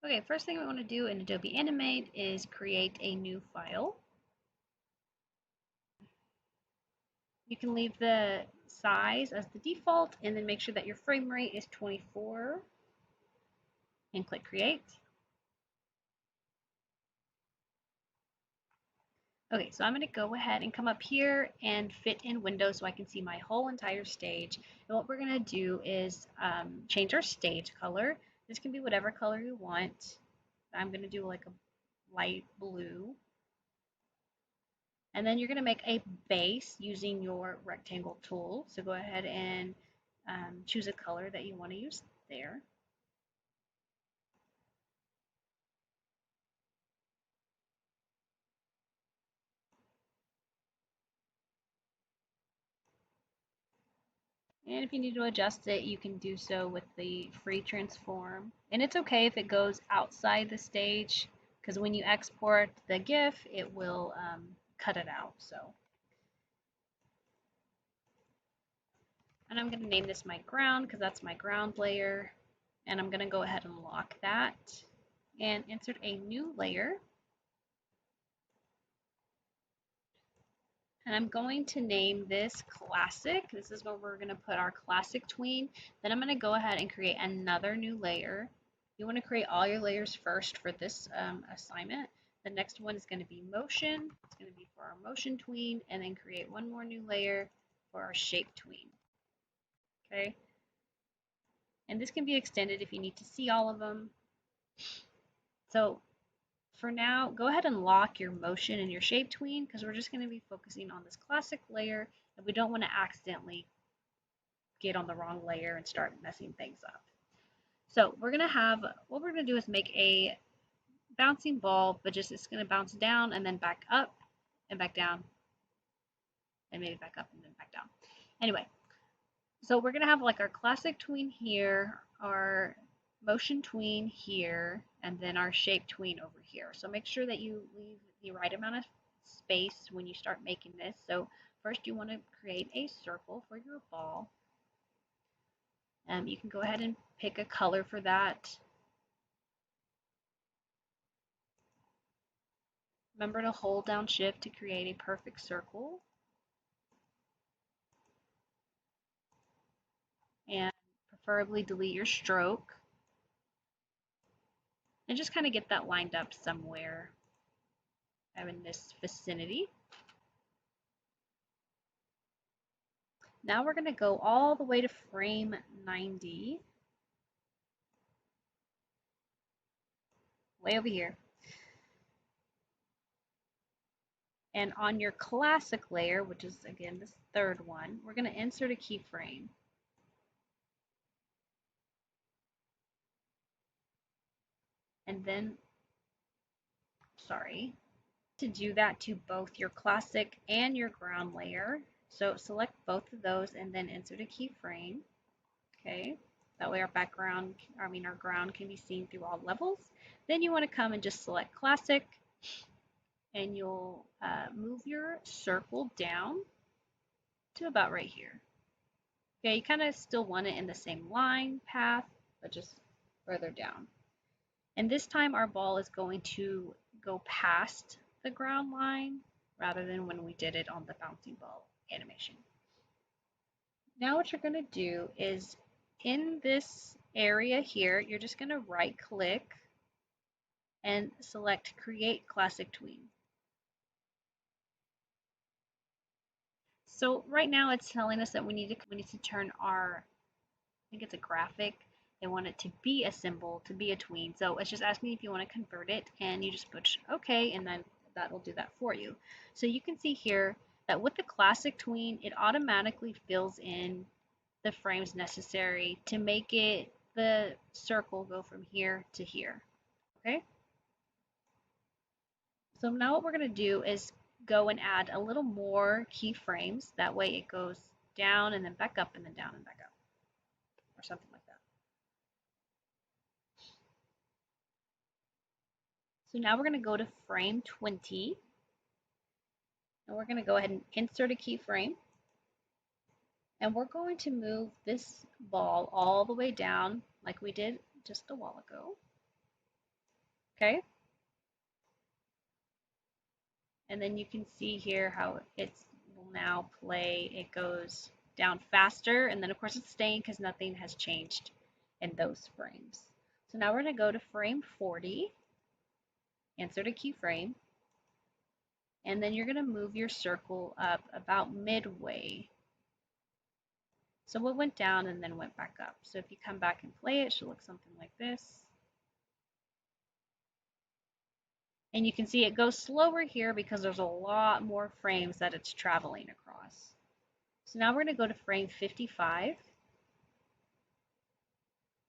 Okay, first thing we want to do in Adobe Animate is create a new file. You can leave the size as the default and then make sure that your frame rate is 24 and click create. Okay, so I'm going to go ahead and come up here and fit in windows so I can see my whole entire stage. And what we're going to do is change our stage color. This can be whatever color you want. I'm going to do like a light blue. And then you're going to make a base using your rectangle tool. So go ahead and choose a color that you want to use there. And if you need to adjust it, you can do so with the free transform. And it's okay if it goes outside the stage, because when you export the GIF, it will cut it out. And I'm going to name this my ground, because that's my ground layer. And I'm going to go ahead and lock that and insert a new layer. And I'm going to name this classic. This is where we're going to put our classic tween. Then I'm going to go ahead and create another new layer. You want to create all your layers first for this assignment. The next one is going to be motion. It's going to be for our motion tween, and then create one more new layer for our shape tween. Okay. And this can be extended if you need to see all of them. So for now, go ahead and lock your motion and your shape tween because we're just going to be focusing on this classic layer and we don't want to accidentally get on the wrong layer and start messing things up. So we're going to have, what we're going to do is make a bouncing ball, but just it's going to bounce down and then back up and back down and maybe back up and then back down. Anyway, so we're going to have like our classic tween here, our motion tween here, and then our shape tween over here. So make sure that you leave the right amount of space when you start making this. So first you want to create a circle for your ball. You can go ahead and pick a color for that. Remember to hold down shift to create a perfect circle. And preferably delete your stroke. And just kind of get that lined up somewhere in this vicinity. Now we're going to go all the way to frame 90. Way over here. And on your classic layer, which is again this third one, we're going to insert a keyframe. And then, sorry, to do that to both your classic and your ground layer. So select both of those and then insert a keyframe. Okay, that way our background, our ground can be seen through all levels. Then you want to come and just select classic and you'll move your circle down to about right here. Okay, you kind of still want it in the same line path, but just further down. And this time our ball is going to go past the ground line rather than when we did it on the bouncing ball animation. Now what you're going to do is in this area here, you're just going to right click and select create classic tween. So right now it's telling us that we need to turn our, I think it's a graphic. They want it to be a symbol, to be a tween. So it's just asking if you want to convert it and you just push OK and then that will do that for you. So you can see here that with the classic tween, it automatically fills in the frames necessary to make it the circle go from here to here. Okay. So now what we're going to do is go and add a little more keyframes. That way it goes down and then back up and then down and back up or something like that. So now we're going to go to frame 20 and we're going to go ahead and insert a keyframe. And we're going to move this ball all the way down like we did just a while ago. Okay. And then you can see here how it's will now play. It goes down faster, and then of course it's staying because nothing has changed in those frames. So now we're going to go to frame 40, insert a keyframe, and then you're going to move your circle up about midway. So it went down and then went back up. So if you come back and play it, it should look something like this. And you can see it goes slower here because there's a lot more frames that it's traveling across. So now we're going to go to frame 55,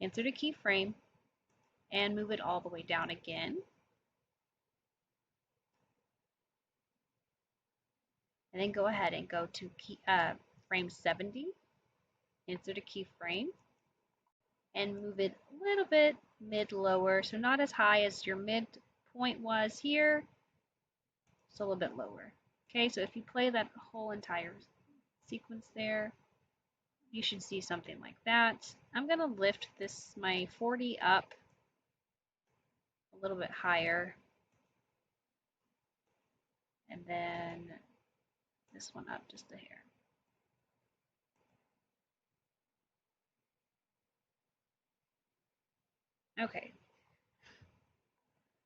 insert a keyframe, and move it all the way down again. And then go ahead and go to frame 70, insert a keyframe, and move it a little bit mid-lower, so not as high as your mid point was here, so a little bit lower. Okay, so if you play that whole entire sequence there, you should see something like that. I'm going to lift my 40 up a little bit higher, and then this one up just a hair. Okay,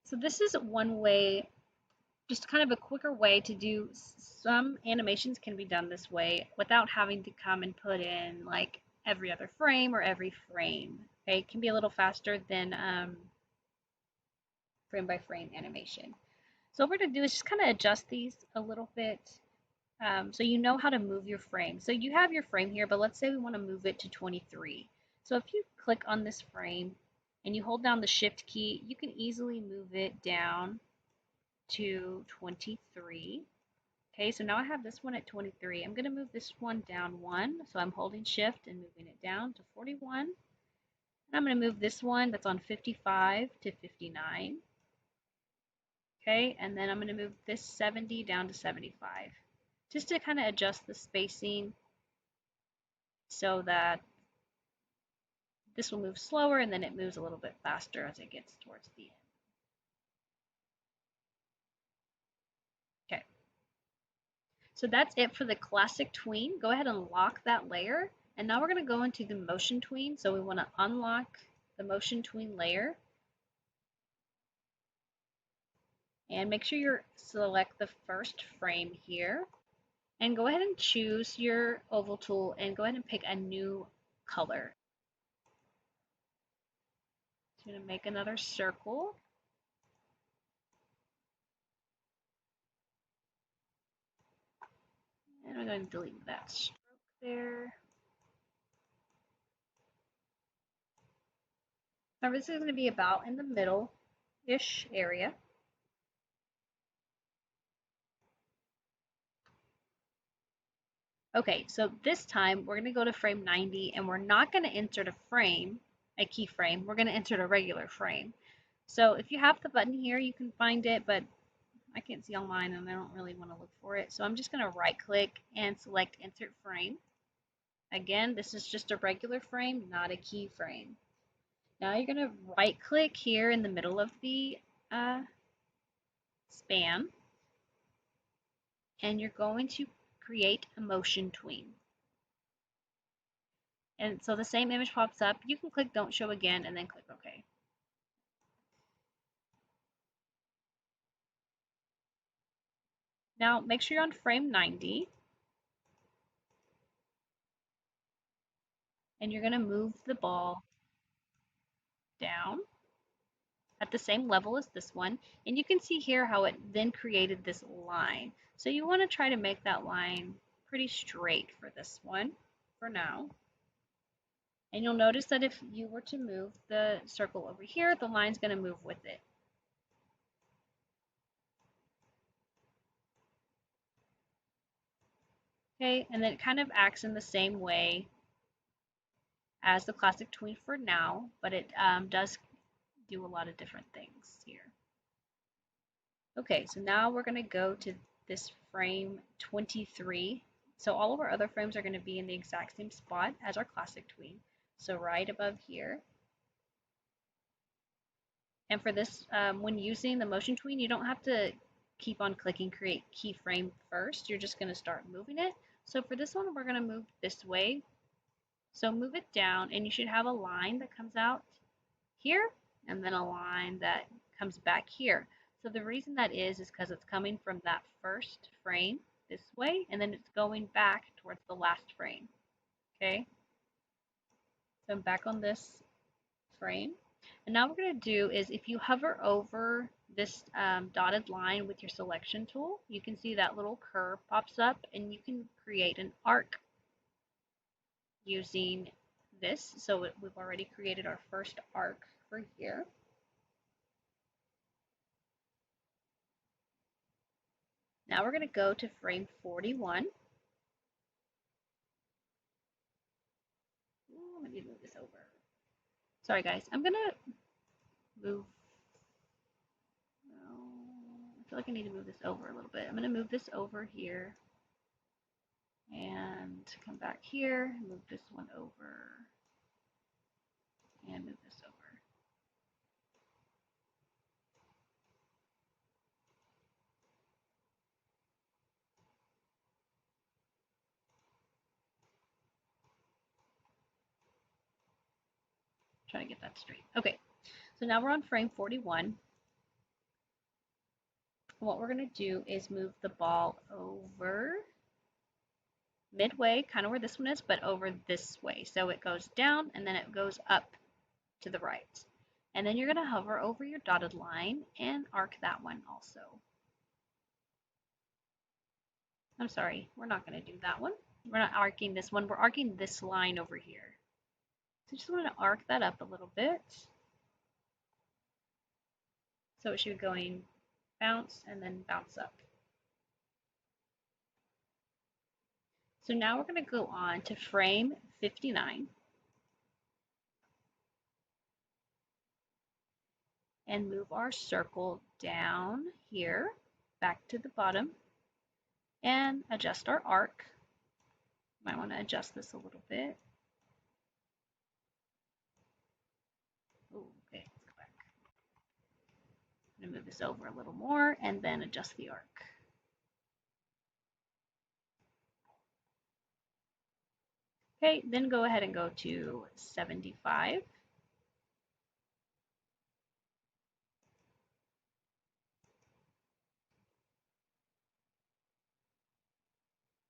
so this is one way, just kind of a quicker way to do. Some animations can be done this way without having to come and put in like every other frame or every frame. Okay, it can be a little faster than frame by frame animation. So what we're going to do is just kind of adjust these a little bit so you know how to move your frame. So you have your frame here, but let's say we want to move it to 23. So if you click on this frame and you hold down the shift key, you can easily move it down to 23. Okay, so now I have this one at 23. I'm going to move this one down one. So I'm holding shift and moving it down to 41. And I'm going to move this one that's on 55 to 59. Okay, and then I'm going to move this 70 down to 75. Just to kind of adjust the spacing so that this will move slower and then it moves a little bit faster as it gets towards the end. Okay, so that's it for the classic tween. Go ahead and lock that layer. And now we're going to go into the motion tween. So we want to unlock the motion tween layer. And make sure you select the first frame here. And go ahead and choose your oval tool and go ahead and pick a new color. So I'm going to make another circle. And I'm going to delete that stroke there. Now this is going to be about in the middle-ish area. Okay, so this time we're going to go to frame 90 and we're not going to insert a keyframe. We're going to insert a regular frame. So if you have the button here, you can find it, but I can't see on mine and I don't really want to look for it. So I'm just going to right click and select insert frame. Again, this is just a regular frame, not a keyframe. Now you're going to right click here in the middle of the span and you're going to create a motion tween. And so the same image pops up. You can click don't show again and then click OK. Now make sure you're on frame 90 and you're going to move the ball down at the same level as this one. And you can see here how it then created this line. So you want to try to make that line pretty straight for this one for now. And you'll notice that if you were to move the circle over here, the line's going to move with it. Okay, and then it kind of acts in the same way as the classic tween for now, but it does do a lot of different things here. Okay, so now we're going to go to this frame 23. So all of our other frames are going to be in the exact same spot as our classic tween. So right above here. And for this, when using the motion tween, you don't have to keep on clicking create keyframe first. You're just going to start moving it. So for this one, we're going to move this way. So move it down, and you should have a line that comes out here, and then a line that comes back here. So the reason that is because it's coming from that first frame this way, and then it's going back towards the last frame. Okay, so I'm back on this frame. And now what we're going to do is if you hover over this dotted line with your selection tool, you can see that little curve pops up, and you can create an arc using this. So we've already created our first arc for here. Now we're going to go to frame 41. Ooh, let me move this over. Sorry guys, I'm going to move. No, I feel like I need to move this over a little bit. I'm going to move this over here and come back here, move this one over, and move this over. Try to get that straight. Okay, so now we're on frame 41. What we're going to do is move the ball over midway, kind of where this one is, but over this way. So it goes down and then it goes up to the right. And then you're going to hover over your dotted line and arc that one also. I'm sorry, we're not going to do that one. We're not arcing this one. We're arcing this line over here. So just want to arc that up a little bit. So it should be going bounce and then bounce up. So now we're going to go on to frame 59. And move our circle down here, back to the bottom, and adjust our arc. Might want to adjust this a little bit. Ooh, okay, let's go back. I'm going to move this over a little more and then adjust the arc. Okay, then go ahead and go to 75.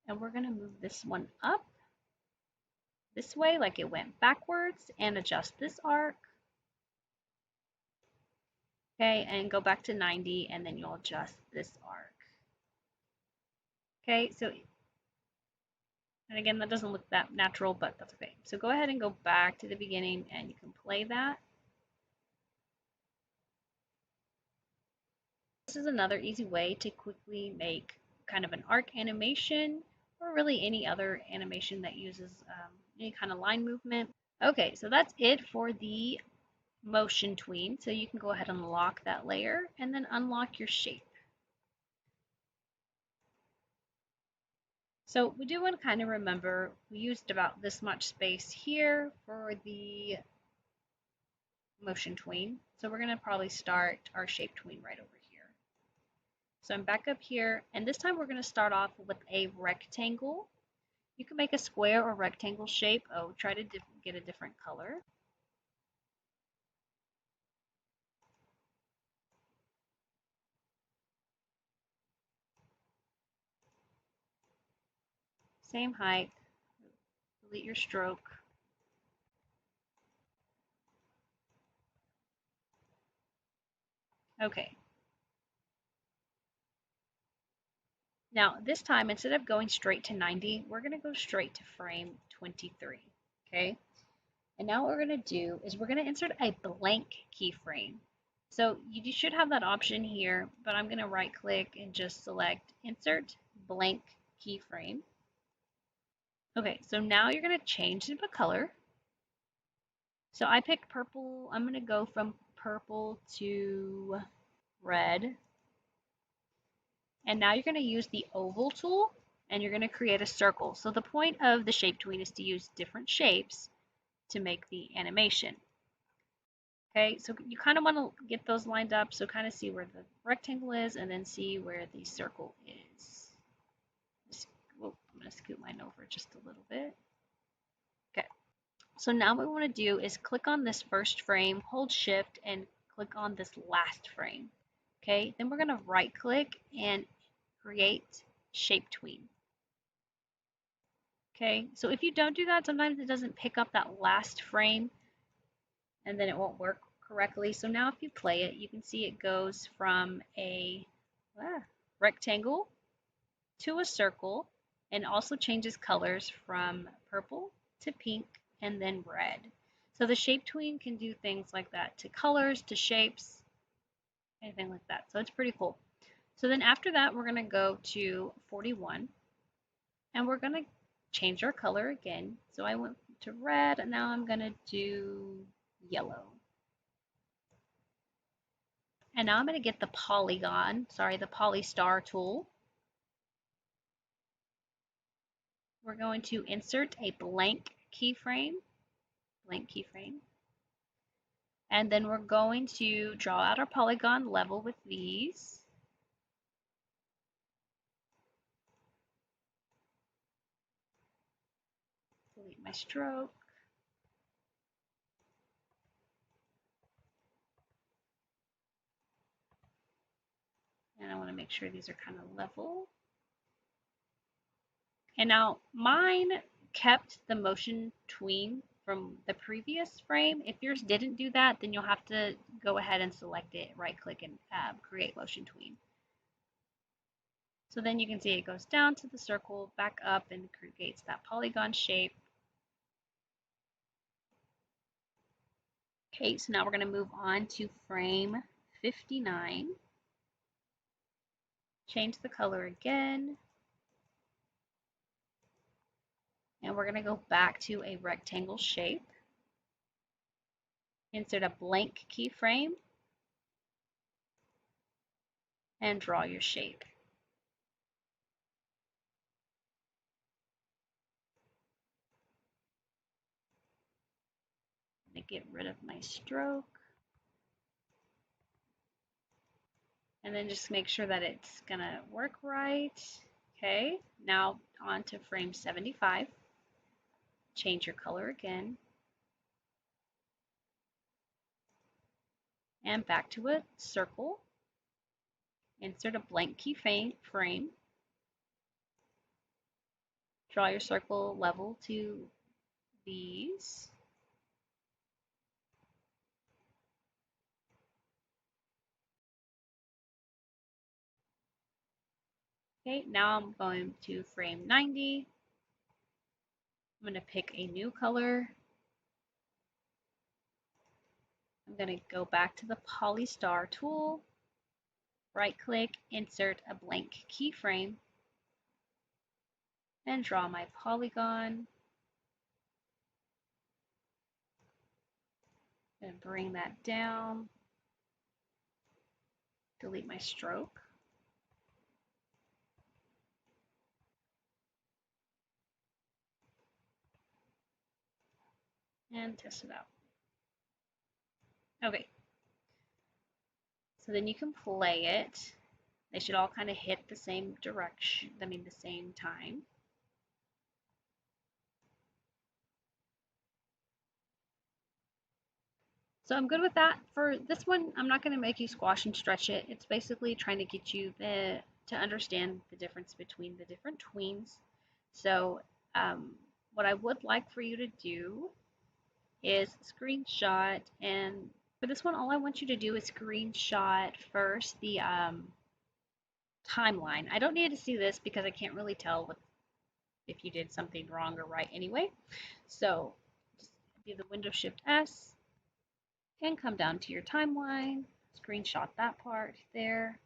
And we're going to move this one up this way like it went backwards and adjust this arc. Okay, and go back to 90 and then you'll adjust this arc. Okay, so, and again, that doesn't look that natural, but that's okay. So go ahead and go back to the beginning and you can play that. This is another easy way to quickly make kind of an arc animation or really any other animation that uses any kind of line movement. Okay, so that's it for the motion tween. So you can go ahead and lock that layer and then unlock your shape. So we do want to kind of remember we used about this much space here for the motion tween. So we're going to probably start our shape tween right over here. So I'm back up here, and this time we're going to start off with a rectangle. You can make a square or rectangle shape. Oh, try to get a different color. Same height. Delete your stroke. Okay. Now this time, instead of going straight to 90, we're going to go straight to frame 23. Okay. And now what we're going to do is we're going to insert a blank keyframe. So you should have that option here, but I'm going to right click and just select insert blank keyframe. Okay, so now you're going to change the color. So I picked purple. I'm going to go from purple to red. And now you're going to use the oval tool and you're going to create a circle. So the point of the shape tween is to use different shapes to make the animation. Okay, so you kind of want to get those lined up, so kind of see where the rectangle is and then see where the circle is. I'm going to scoot mine over just a little bit. Okay, so now what we want to do is click on this first frame, hold shift, and click on this last frame. Okay, then we're going to right click and create shape tween. Okay, so if you don't do that, sometimes it doesn't pick up that last frame and then it won't work correctly. So now if you play it, you can see it goes from a rectangle to a circle and also changes colors from purple to pink and then red. So the shape tween can do things like that to colors, to shapes, anything like that. So it's pretty cool. So then after that, we're going to go to 41 and we're going to change our color again. So I went to red and now I'm going to do yellow. And now I'm going to get the the polystar tool. We're going to insert a blank keyframe. And then we're going to draw out our polygon level with these. Delete my stroke. And I want to make sure these are kind of level. And now mine kept the motion tween from the previous frame. If yours didn't do that, then you'll have to go ahead and select it, right click and create motion tween. So then you can see it goes down to the circle, back up and creates that polygon shape. Okay, so now we're going to move on to frame 59. Change the color again. And we're going to go back to a rectangle shape. Insert a blank keyframe and draw your shape. I'm going to get rid of my stroke. And then just make sure that it's going to work right. Okay, now on to frame 75. Change your color again. And back to a circle. Insert a blank keyframe. Draw your circle level to these. Okay, now I'm going to frame 90. I'm going to pick a new color. I'm going to go back to the polystar tool, right click, insert a blank keyframe, and draw my polygon. I'm going to bring that down, delete my stroke. And test it out. Okay. So then you can play it. They should all kind of hit the same direction, the same time. So I'm good with that. For this one, I'm not going to make you squash and stretch it. It's basically trying to get you to understand the difference between the different tweens. So what I would like for you to do is screenshot, and for this one, all I want you to do is screenshot first the timeline. I don't need to see this because I can't really tell if you did something wrong or right anyway. So just do the Windows Shift S and come down to your timeline, screenshot that part there.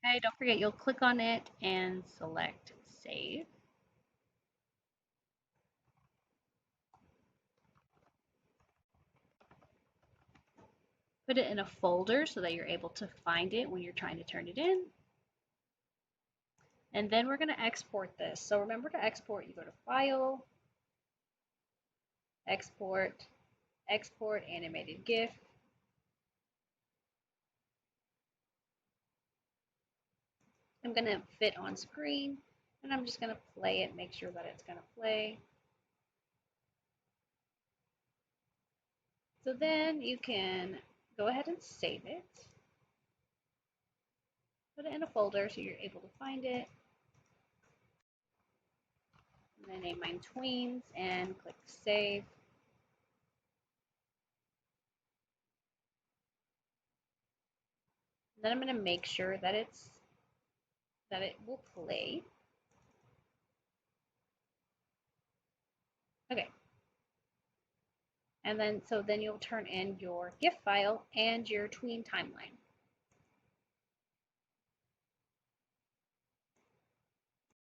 Okay, don't forget you'll click on it and select save. Put it in a folder so that you're able to find it when you're trying to turn it in. And then we're going to export this. So remember to export, you go to File, export, export animated GIF. I'm going to fit on screen, and I'm just going to play it, make sure that it's going to play. So then you can go ahead and save it. Put it in a folder so you're able to find it. I'm going to name mine Tweens and click save. Then I'm going to make sure that it will play. Okay. And then so then you'll turn in your GIF file and your Tween timeline.